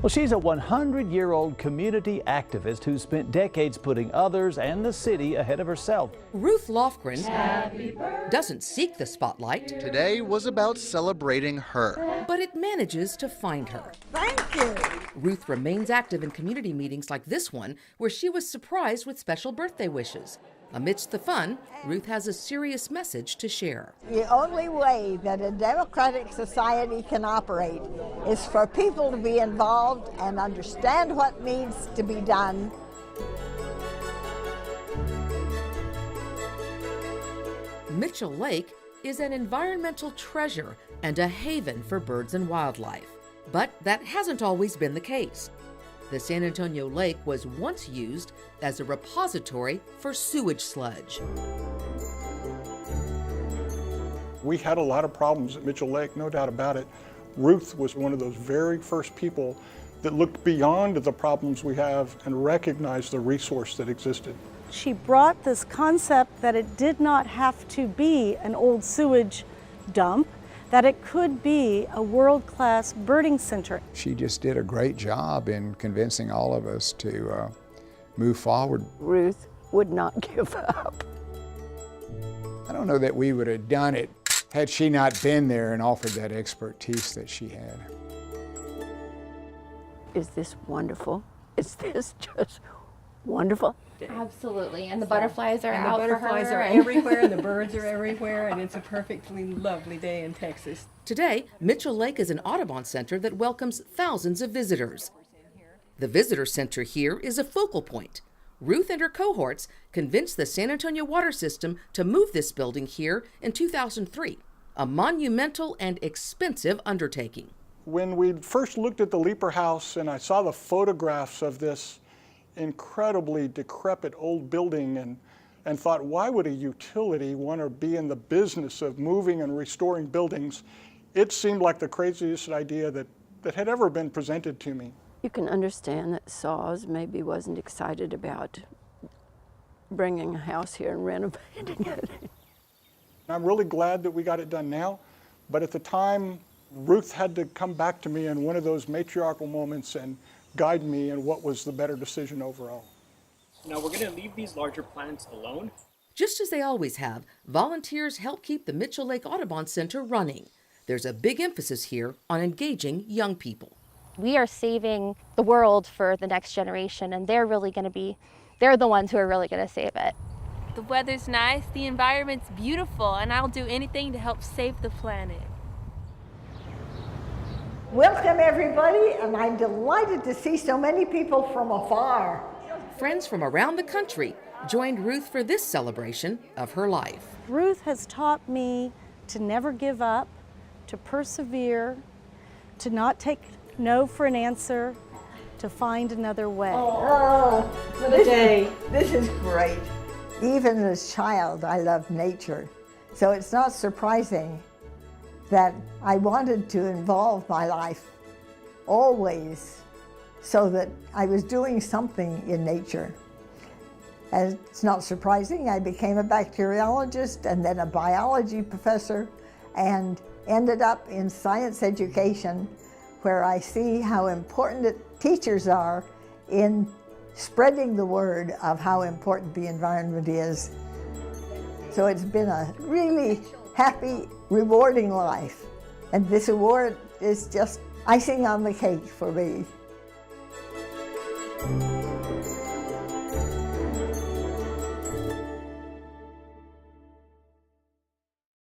Well, she's a 100-year-old community activist who spent decades putting others and the city ahead of herself. Ruth Lofgren doesn't seek the spotlight. Today was about celebrating her. But it manages to find her. Thank you. Ruth remains active in community meetings like this one, where she was surprised with special birthday wishes. Amidst the fun, Ruth has a serious message to share. The only way that a democratic society can operate is for people to be involved and understand what needs to be done. Mitchell Lake is an environmental treasure and a haven for birds and wildlife. But that hasn't always been the case. The San Antonio Lake was once used as a repository for sewage sludge. We had a lot of problems at Mitchell Lake, no doubt about it. Ruth was one of those very first people that looked beyond the problems we have and recognized the resource that existed. She brought this concept that it did not have to be an old sewage dump, that it could be a world-class birding center. She just did a great job in convincing all of us to move forward. Ruth would not give up. I don't know that we would have done it had she not been there and offered that expertise that she had. Is this wonderful? Is this just wonderful? Absolutely, and the butterflies are out for her. The butterflies are everywhere, and the birds are everywhere, and it's a perfectly lovely day in Texas. Today, Mitchell Lake is an Audubon Center that welcomes thousands of visitors. The visitor center here is a focal point. Ruth and her cohorts convinced the San Antonio Water System to move this building here in 2003, a monumental and expensive undertaking. When we first looked at the Leeper House and I saw the photographs of this incredibly decrepit old building and thought, why would a utility want to be in the business of moving and restoring buildings? It seemed like the craziest idea that had ever been presented to me. You can understand that Saws maybe wasn't excited about bringing a house here and renovating it. I'm really glad that we got it done now, but at the time, Ruth had to come back to me in one of those matriarchal moments and guide me in what was the better decision overall. Now we're going to leave these larger plants alone. Just as they always have, volunteers help keep the Mitchell Lake Audubon Center running. There's a big emphasis here on engaging young people. We are saving the world for the next generation, and they're the ones who are really going to save it. The weather's nice, the environment's beautiful, and I'll do anything to help save the planet. Welcome everybody, and I'm delighted to see so many people from afar. Friends from around the country joined Ruth for this celebration of her life. Ruth has taught me to never give up, to persevere, to not take no for an answer, to find another way. Oh, what a day. This is great. Even as a child, I loved nature, so it's not surprising that I wanted to involve my life always so that I was doing something in nature. And it's not surprising, I became a bacteriologist and then a biology professor and ended up in science education, where I see how important teachers are in spreading the word of how important the environment is. So it's been a really happy, rewarding life. And this award is just icing on the cake for me.